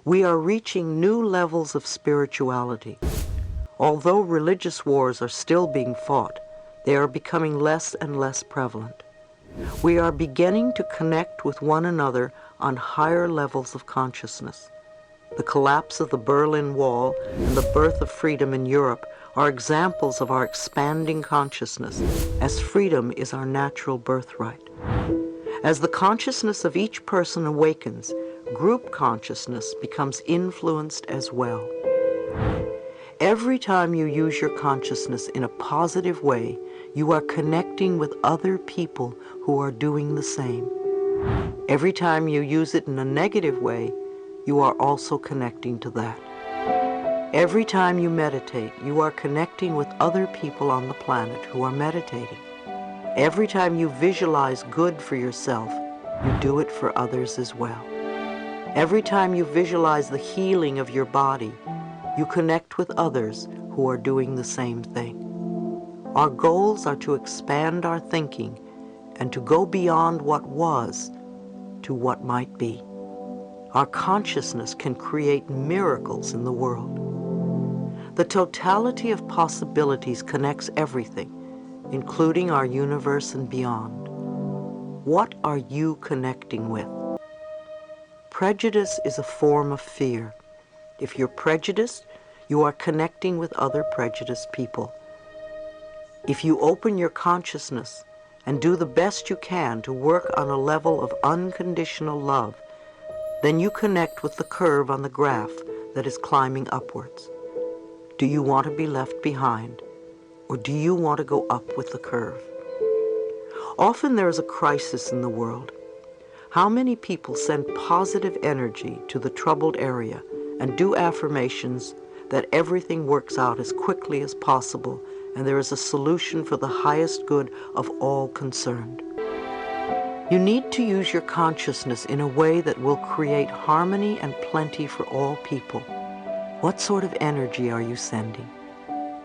We are reaching new levels of spirituality. Although religious wars are still being fought, they are becoming less and less prevalent. We are beginning to connect with one another on higher levels of consciousness. The collapse of the Berlin Wall and the birth of freedom in Europe are examples of our expanding consciousness, as freedom is our natural birthright. As the consciousness of each person awakens, group consciousness becomes influenced as well. Every time you use your consciousness in a positive way, you are connecting with other people who are doing the same. Every time you use it in a negative way, you are also connecting to that. Every time you meditate, you are connecting with other people on the planet who are meditating. Every time you visualize good for yourself, you do it for others as well. Every time you visualize the healing of your body, you connect with others who are doing the same thing. Our goals are to expand our thinking and to go beyond what was to what might be. Our consciousness can create miracles in the world. The totality of possibilities connects everything, including our universe and beyond. What are you connecting with? Prejudice is a form of fear. If you're prejudiced, you are connecting with other prejudiced people. If you open your consciousness and do the best you can to work on a level of unconditional love, then you connect with the curve on the graph that is climbing upwards. Do you want to be left behind, or do you want to go up with the curve? Often there is a crisis in the world. How many people send positive energy to the troubled area and do affirmations that everything works out as quickly as possible and there is a solution for the highest good of all concerned? You need to use your consciousness in a way that will create harmony and plenty for all people. What sort of energy are you sending?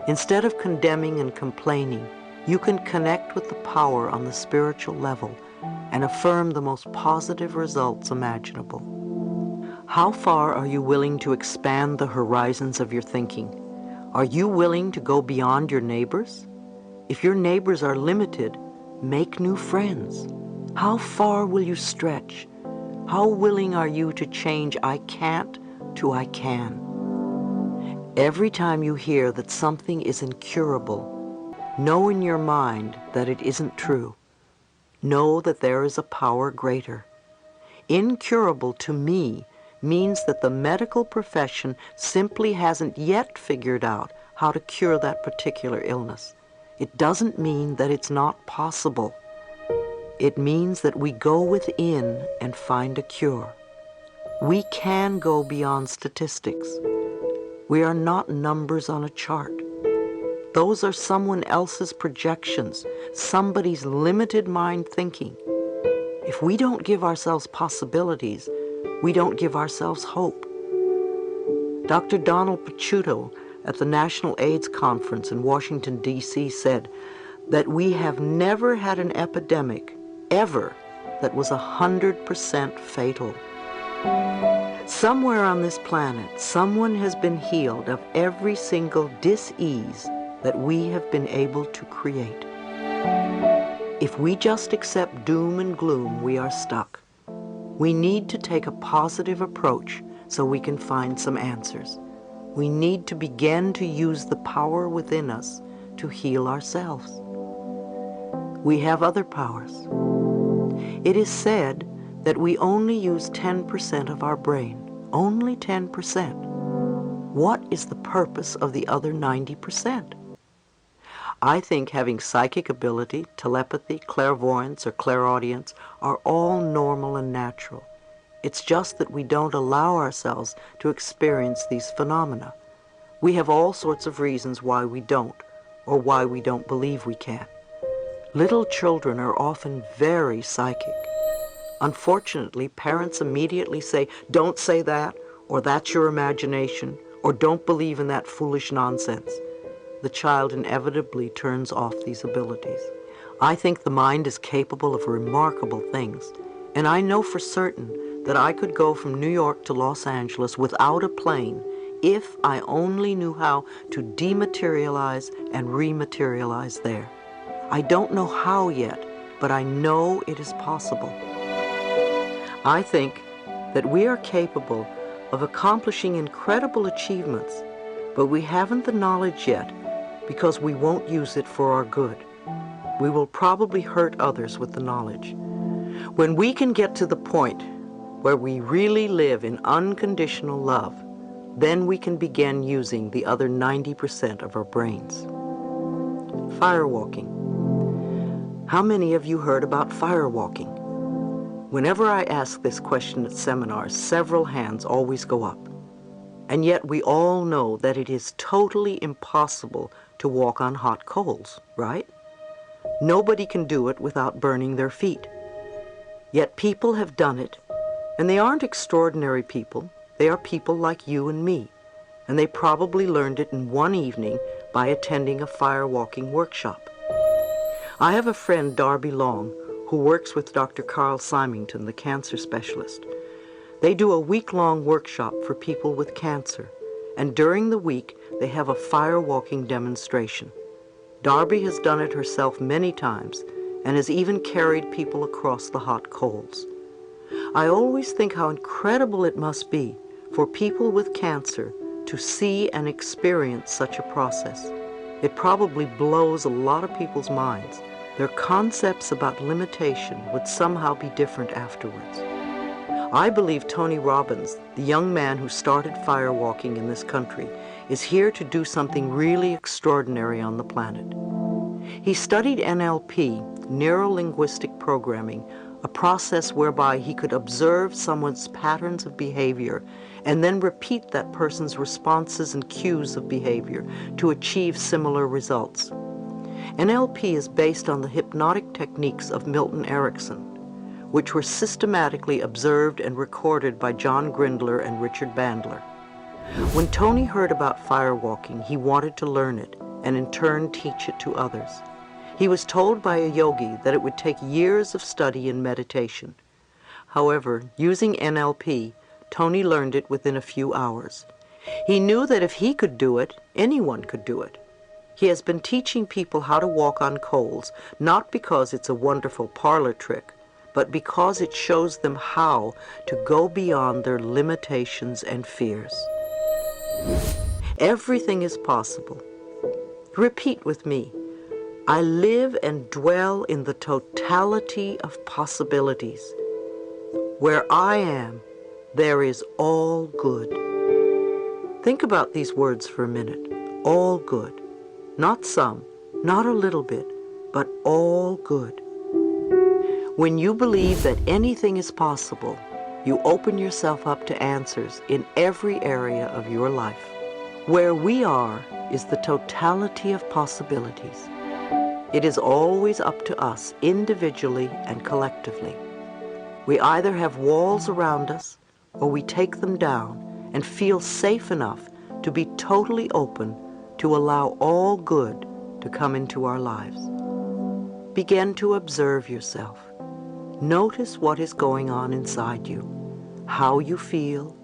Instead of condemning and complaining, you can connect with the power on the spiritual level and affirm the most positive results imaginable. How far are you willing to expand the horizons of your thinking? Are you willing to go beyond your neighbors? If your neighbors are limited, make new friends. How far will you stretch? How willing are you to change I can't to I can? Every time you hear that something is incurable, know in your mind that it isn't true. Know that there is a power greater. Incurable to me means that the medical profession simply hasn't yet figured out how to cure that particular illness. It doesn't mean that it's not possible. It means that we go within and find a cure. We can go beyond statistics. We are not numbers on a chart. Those are someone else's projections, somebody's limited mind thinking. If we don't give ourselves possibilities, we don't give ourselves hope. Dr. Donald Picciuto at the National AIDS Conference in Washington, D.C. said that we have never had an epidemic ever that was 100% fatal. Somewhere on this planet, someone has been healed of every single dis-ease that we have been able to create. If we just accept doom and gloom, we are stuck. We need to take a positive approach so we can find some answers. We need to begin to use the power within us to heal ourselves. We have other powers. It is said that we only use 10% of our brain, only 10%. What is the purpose of the other 90%? I think having psychic ability, telepathy, clairvoyance, or clairaudience are all normal and natural. It's just that we don't allow ourselves to experience these phenomena. We have all sorts of reasons why we don't, or why we don't believe we can. Little children are often very psychic. Unfortunately, parents immediately say, "Don't say that," or "That's your imagination," or "Don't believe in that foolish nonsense." The child inevitably turns off these abilities. I think the mind is capable of remarkable things, and I know for certain that I could go from New York to Los Angeles without a plane if I only knew how to dematerialize and rematerialize there. I don't know how yet, but I know it is possible. I think that we are capable of accomplishing incredible achievements, but we haven't the knowledge yet because we won't use it for our good. We will probably hurt others with the knowledge. When we can get to the point where we really live in unconditional love, then we can begin using the other 90% of our brains. Firewalking. How many of you heard about firewalking? Whenever I ask this question at seminars, several hands always go up. And yet we all know that it is totally impossible to walk on hot coals, right? Nobody can do it without burning their feet. Yet people have done it, and they aren't extraordinary people. They are people like you and me, and they probably learned it in one evening by attending a firewalking workshop. I have a friend, Darby Long, who works with Dr. Carl Symington, the cancer specialist. They do a week-long workshop for people with cancer, and during the week they have a firewalking demonstration. Darby has done it herself many times and has even carried people across the hot coals. I always think how incredible it must be for people with cancer to see and experience such a process. It probably blows a lot of people's minds. Their concepts about limitation would somehow be different afterwards. I believe Tony Robbins, the young man who started firewalking in this country, is here to do something really extraordinary on the planet. He studied NLP, neuro-linguistic programming, a process whereby he could observe someone's patterns of behavior and then repeat that person's responses and cues of behavior to achieve similar results. NLP is based on the hypnotic techniques of Milton Erickson, which were systematically observed and recorded by John Grindler and Richard Bandler. When Tony heard about firewalking, he wanted to learn it and in turn teach it to others. He was told by a yogi that it would take years of study and meditation. However, using NLP, Tony learned it within a few hours. He knew that if he could do it, anyone could do it. He has been teaching people how to walk on coals, not because it's a wonderful parlor trick, but because it shows them how to go beyond their limitations and fears. Everything is possible. Repeat with me. I live and dwell in the totality of possibilities. Where I am, there is all good. Think about these words for a minute. All good. Not some, not a little bit, but all good. When you believe that anything is possible, you open yourself up to answers in every area of your life. Where we are is the totality of possibilities. It is always up to us, individually and collectively. We either have walls around us, or we take them down and feel safe enough to be totally open to allow all good to come into our lives. Begin to observe yourself. Notice what is going on inside you, how you feel,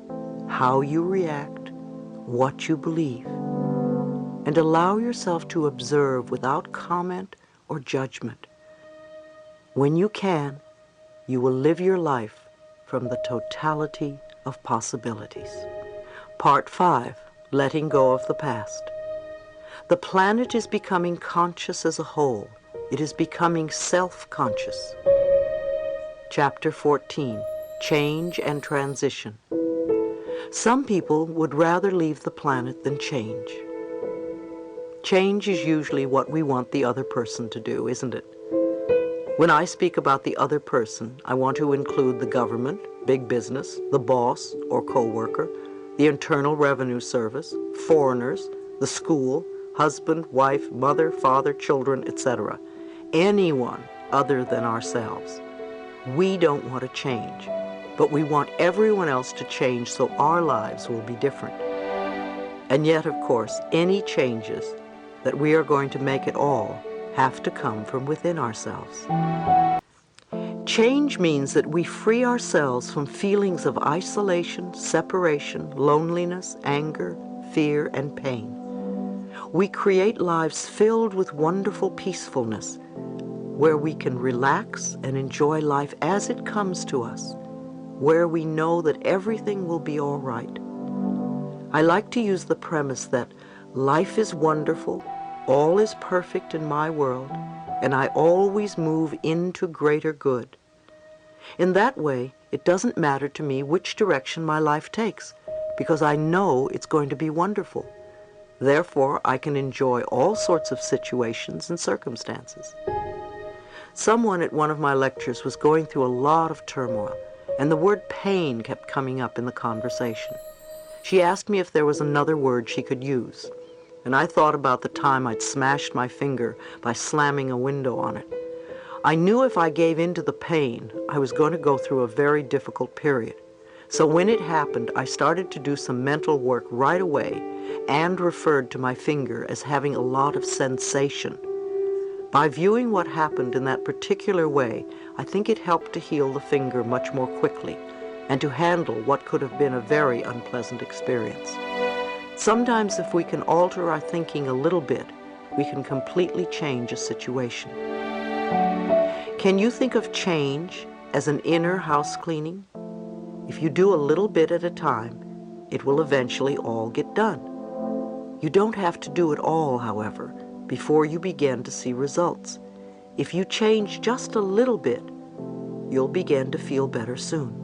how you react, what you believe, and allow yourself to observe without comment or judgment. When you can, you will live your life from the totality of possibilities. Part 5, Letting Go of the Past. The planet is becoming conscious as a whole. It is becoming self-conscious. Chapter 14, Change and Transition. Some people would rather leave the planet than change. Change is usually what we want the other person to do, isn't it? When I speak about the other person, I want to include the government, big business, the boss or co-worker, the Internal Revenue Service, foreigners, the school, husband, wife, mother, father, children, etc. Anyone other than ourselves. We don't want to change, but we want everyone else to change so our lives will be different. And yet, of course, any changes that we are going to make at all have to come from within ourselves. Change means that we free ourselves from feelings of isolation, separation, loneliness, anger, fear, and pain. We create lives filled with wonderful peacefulness, where we can relax and enjoy life as it comes to us, where we know that everything will be all right. I like to use the premise that life is wonderful, all is perfect in my world, and I always move into greater good. In that way, it doesn't matter to me which direction my life takes, because I know it's going to be wonderful. Therefore, I can enjoy all sorts of situations and circumstances. Someone at one of my lectures was going through a lot of turmoil, and the word pain kept coming up in the conversation. She asked me if there was another word she could use, and I thought about the time I'd smashed my finger by slamming a window on it. I knew if I gave in to the pain, I was going to go through a very difficult period. So when it happened, I started to do some mental work right away and referred to my finger as having a lot of sensation. By viewing what happened in that particular way, I think it helped to heal the finger much more quickly and to handle what could have been a very unpleasant experience. Sometimes if we can alter our thinking a little bit, we can completely change a situation. Can you think of change as an inner house cleaning? If you do a little bit at a time, it will eventually all get done. You don't have to do it all, however, before you begin to see results. If you change just a little bit, you'll begin to feel better soon.